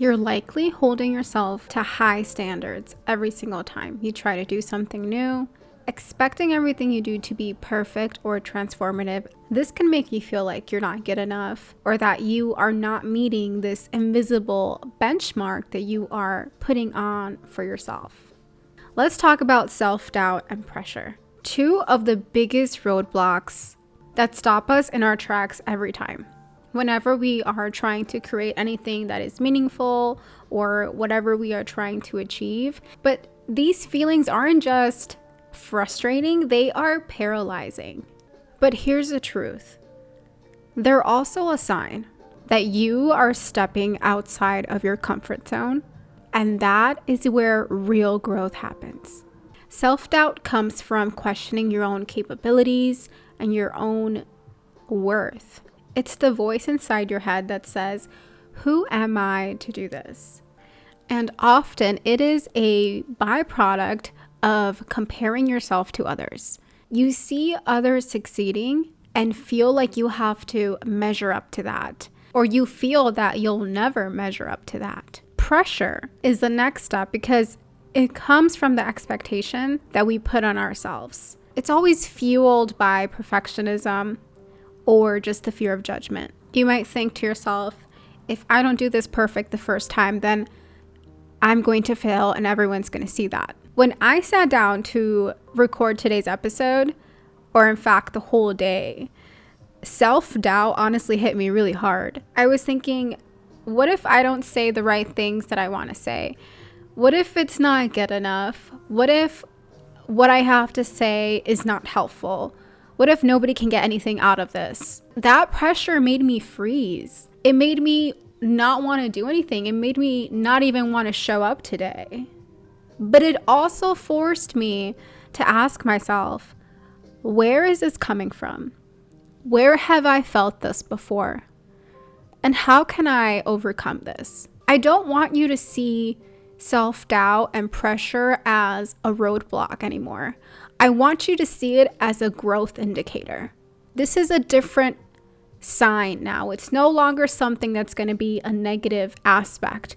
You're likely holding yourself to high standards every single time you try to do something new, expecting everything you do to be perfect or transformative. This can make you feel like you're not good enough, or that you are not meeting this invisible benchmark that you are putting on for yourself. Let's talk about self-doubt and pressure. Two of the biggest roadblocks that stop us in our tracks every time. Whenever we are trying to create anything that is meaningful or whatever we are trying to achieve. But these feelings aren't just frustrating, they are paralyzing. But here's the truth. They're also a sign that you are stepping outside of your comfort zone, and that is where real growth happens. Self-doubt comes from questioning your own capabilities and your own worth. It's the voice inside your head that says, who am I to do this? And often it is a byproduct of comparing yourself to others. You see others succeeding and feel like you have to measure up to that, or you feel that you'll never measure up to that. Pressure is the next step because it comes from the expectation that we put on ourselves. It's always fueled by perfectionism or just the fear of judgment. You might think to yourself, if I don't do this perfect the first time, then I'm going to fail and everyone's going to see that. When I sat down to record today's episode, or in fact the whole day, self-doubt honestly hit me really hard. I was thinking, what if I don't say the right things that I want to say? What if it's not good enough? What if what I have to say is not helpful? What if nobody can get anything out of this? That pressure made me freeze. It made me not want to do anything. It made me not even want to show up today. But it also forced me to ask myself, where is this coming from? Where have I felt this before? And how can I overcome this? I don't want you to see self-doubt and pressure as a roadblock anymore. I want you to see it as a growth indicator. This is a different sign now. It's no longer something that's going to be a negative aspect.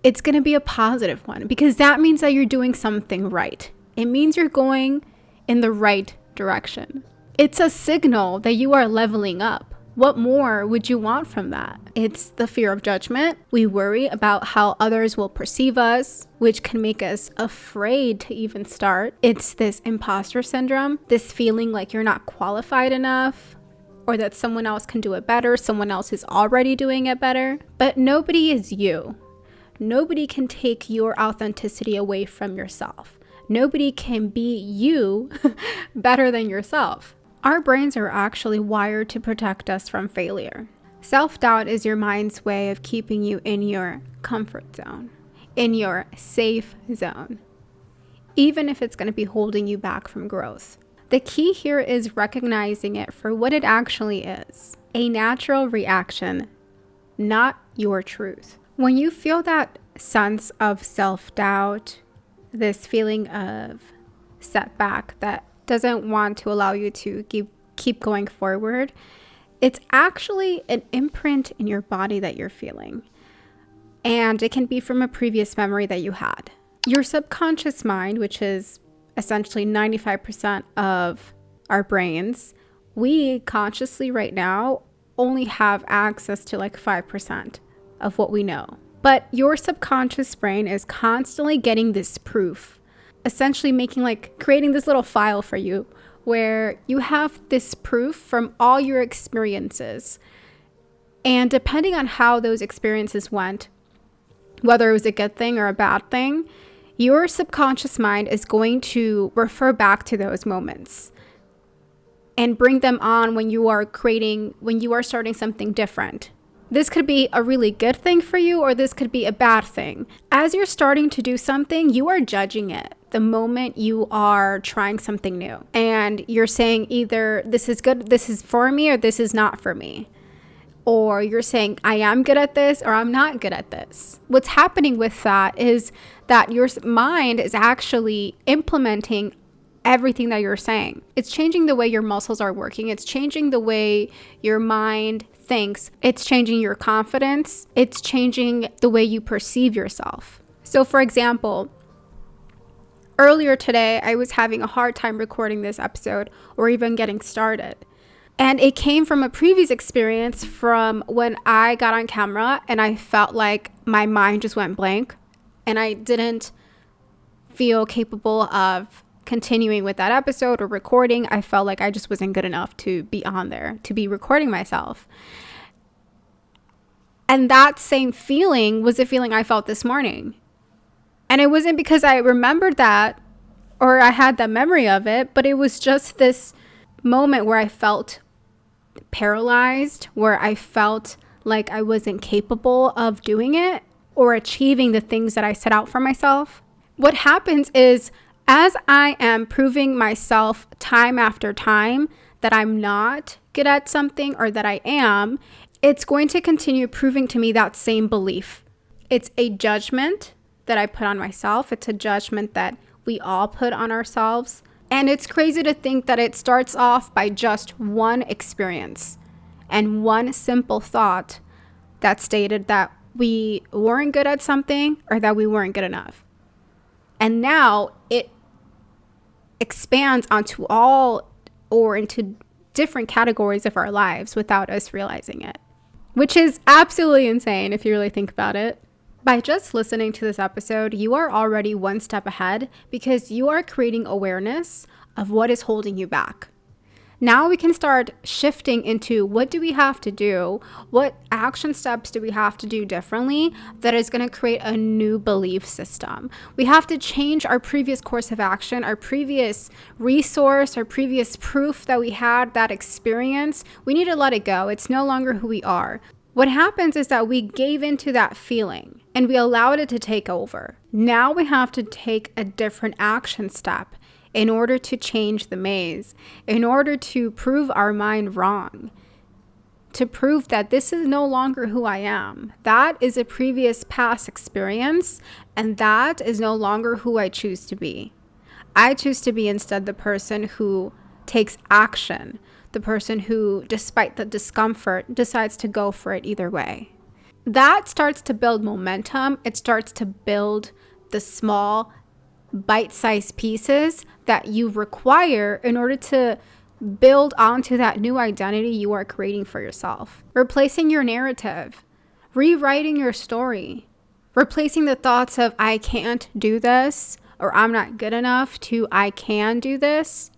It's going to be a positive one because that means that you're doing something right. It means you're going in the right direction. It's a signal that you are leveling up. What more would you want from that? It's the fear of judgment. We worry about how others will perceive us, which can make us afraid to even start. It's this imposter syndrome, this feeling like you're not qualified enough, or that someone else can do it better, someone else is already doing it better. But nobody is you. Nobody can take your authenticity away from yourself. Nobody can be you better than yourself. Our brains are actually wired to protect us from failure. Self-doubt is your mind's way of keeping you in your comfort zone, in your safe zone, even if it's going to be holding you back from growth. The key here is recognizing it for what it actually is, a natural reaction, not your truth. When you feel that sense of self-doubt, this feeling of setback that doesn't want to allow you to keep going forward, it's actually an imprint in your body that you're feeling. And it can be from a previous memory that you had. Your subconscious mind, which is essentially 95% of our brains, we consciously right now only have access to like 5% of what we know. But your subconscious brain is constantly getting this proof, essentially creating this little file for you where you have this proof from all your experiences. And depending on how those experiences went, whether it was a good thing or a bad thing, your subconscious mind is going to refer back to those moments and bring them on when you are starting something different. This could be a really good thing for you, or this could be a bad thing. As you're starting to do something, you are judging it the moment you are trying something new. And you're saying either this is good, this is for me, or this is not for me. Or you're saying, I am good at this, or I'm not good at this. What's happening with that is that your mind is actually implementing everything that you're saying. It's changing the way your muscles are working. It's changing the way your mind thinks. It's changing your confidence. It's changing the way you perceive yourself. So for example, earlier today, I was having a hard time recording this episode or even getting started. And it came from a previous experience from when I got on camera and I felt like my mind just went blank and I didn't feel capable of continuing with that episode or recording. I felt like I just wasn't good enough to be on there, to be recording myself. And that same feeling was the feeling I felt this morning. And it wasn't because I remembered that or I had the memory of it, but it was just this moment where I felt paralyzed, where I felt like I wasn't capable of doing it or achieving the things that I set out for myself. What happens is, as I am proving myself time after time that I'm not good at something or that I am, it's going to continue proving to me that same belief. It's a judgment that I put on myself. It's a judgment that we all put on ourselves. And it's crazy to think that it starts off by just one experience and one simple thought that stated that we weren't good at something or that we weren't good enough. And now it expands onto all or into different categories of our lives without us realizing it, which is absolutely insane if you really think about it. By just listening to this episode, you are already one step ahead because you are creating awareness of what is holding you back. Now we can start shifting into what do we have to do? What action steps do we have to do differently that is going to create a new belief system? We have to change our previous course of action, our previous resource, our previous proof that we had, that experience. We need to let it go. It's no longer who we are. What happens is that we gave into that feeling and we allowed it to take over. Now we have to take a different action step in order to change the maze, in order to prove our mind wrong, to prove that this is no longer who I am. That is a previous past experience, and that is no longer who I choose to be. I choose to be instead the person who takes action, the person who, despite the discomfort, decides to go for it either way. That starts to build momentum. It starts to build the small, bite-sized pieces that you require in order to build onto that new identity you are creating for yourself. Replacing your narrative, rewriting your story, replacing the thoughts of I can't do this, or I'm not good enough, to I can do this,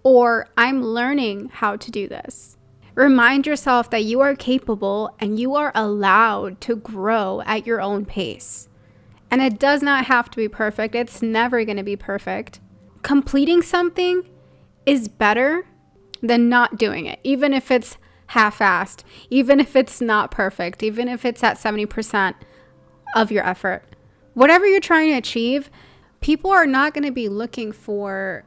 or I'm learning how to do this. Remind yourself that you are capable and you are allowed to grow at your own pace. And it does not have to be perfect. It's never going to be perfect. Completing something is better than not doing it, even if it's half-assed, even if it's not perfect, even if it's at 70% of your effort. Whatever you're trying to achieve, people are not going to be looking for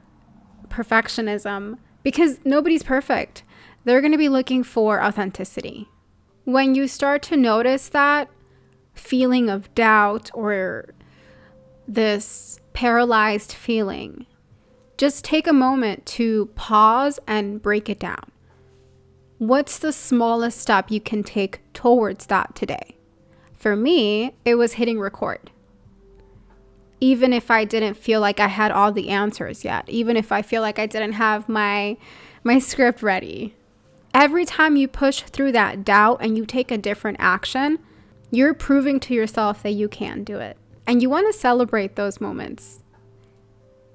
perfectionism because nobody's perfect. They're going to be looking for authenticity. When you start to notice that feeling of doubt or this paralyzed feeling, just take a moment to pause and break it down. What's the smallest step you can take towards that today? For me, it was hitting record. Even if I didn't feel like I had all the answers yet, even if I feel like I didn't have my script ready. Every time you push through that doubt and you take a different action, you're proving to yourself that you can do it. And you want to celebrate those moments.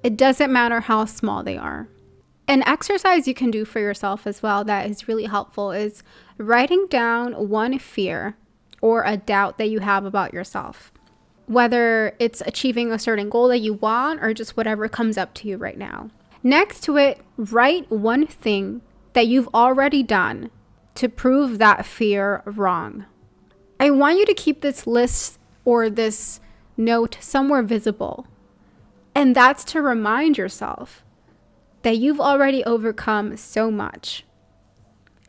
It doesn't matter how small they are. An exercise you can do for yourself as well that is really helpful is writing down one fear or a doubt that you have about yourself. Whether it's achieving a certain goal that you want or just whatever comes up to you right now. Next to it, write one thing that you've already done to prove that fear wrong. I want you to keep this list or this note somewhere visible. And that's to remind yourself that you've already overcome so much.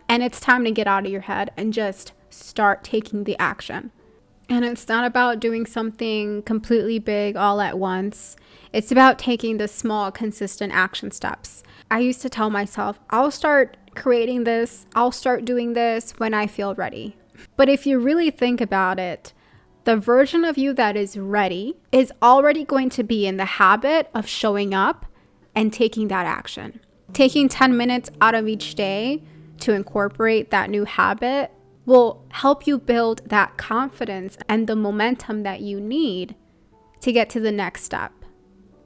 And it's time to get out of your head and just start taking the action. And it's not about doing something completely big all at once. It's about taking the small, consistent action steps. I used to tell myself, I'll start creating this. I'll start doing this when I feel ready. But if you really think about it, the version of you that is ready is already going to be in the habit of showing up and taking that action. Taking 10 minutes out of each day to incorporate that new habit will help you build that confidence and the momentum that you need to get to the next step,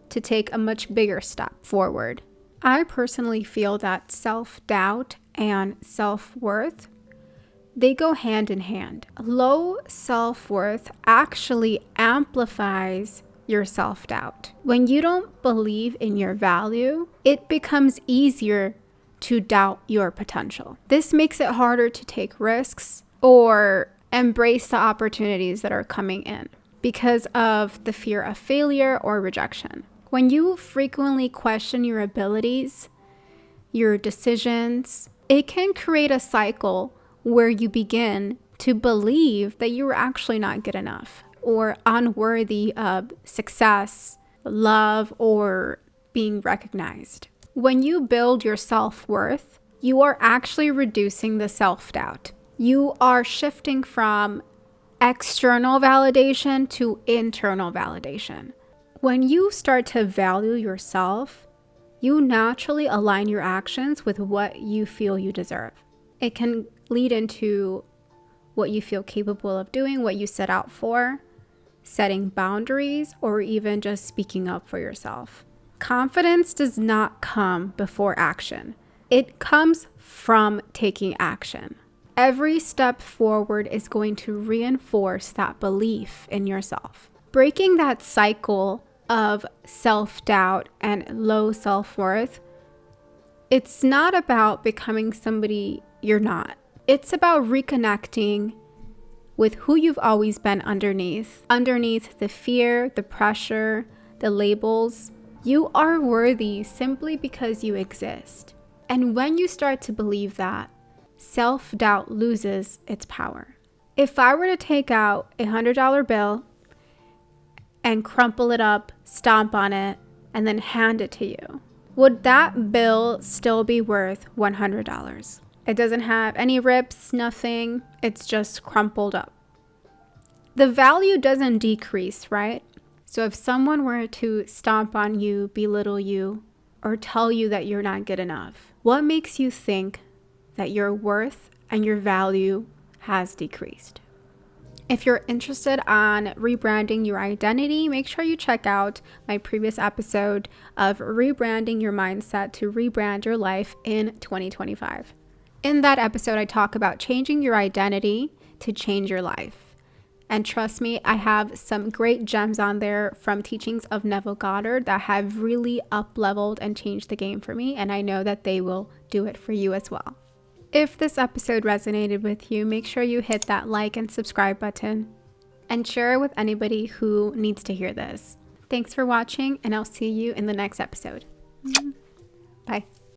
to take a much bigger step forward. I personally feel that self-doubt and self-worth, they go hand in hand. Low self-worth actually amplifies your self-doubt. When you don't believe in your value, it becomes easier to doubt your potential. This makes it harder to take risks or embrace the opportunities that are coming in because of the fear of failure or rejection. When you frequently question your abilities, your decisions, it can create a cycle where you begin to believe that you're actually not good enough or unworthy of success, love, or being recognized. When you build your self-worth, you are actually reducing the self-doubt. You are shifting from external validation to internal validation. When you start to value yourself, you naturally align your actions with what you feel you deserve. It can lead into what you feel capable of doing, what you set out for, setting boundaries, or even just speaking up for yourself. Confidence does not come before action. It comes from taking action. Every step forward is going to reinforce that belief in yourself. Breaking that cycle of self-doubt and low self-worth, it's not about becoming somebody you're not. It's about reconnecting with who you've always been underneath the fear, the pressure, the labels. You are worthy simply because you exist. And when you start to believe that, self-doubt loses its power. If I were to take out a $100 bill and crumple it up, stomp on it, and then hand it to you, would that bill still be worth $100? It doesn't have any rips, nothing. It's just crumpled up. The value doesn't decrease, right? So if someone were to stomp on you, belittle you, or tell you that you're not good enough, what makes you think that your worth and your value has decreased? If you're interested on rebranding your identity, make sure you check out my previous episode of rebranding your mindset to rebrand your life in 2025. In that episode, I talk about changing your identity to change your life. And trust me, I have some great gems on there from teachings of Neville Goddard that have really up-leveled and changed the game for me. And I know that they will do it for you as well. If this episode resonated with you, make sure you hit that like and subscribe button and share it with anybody who needs to hear this. Thanks for watching, and I'll see you in the next episode. Bye.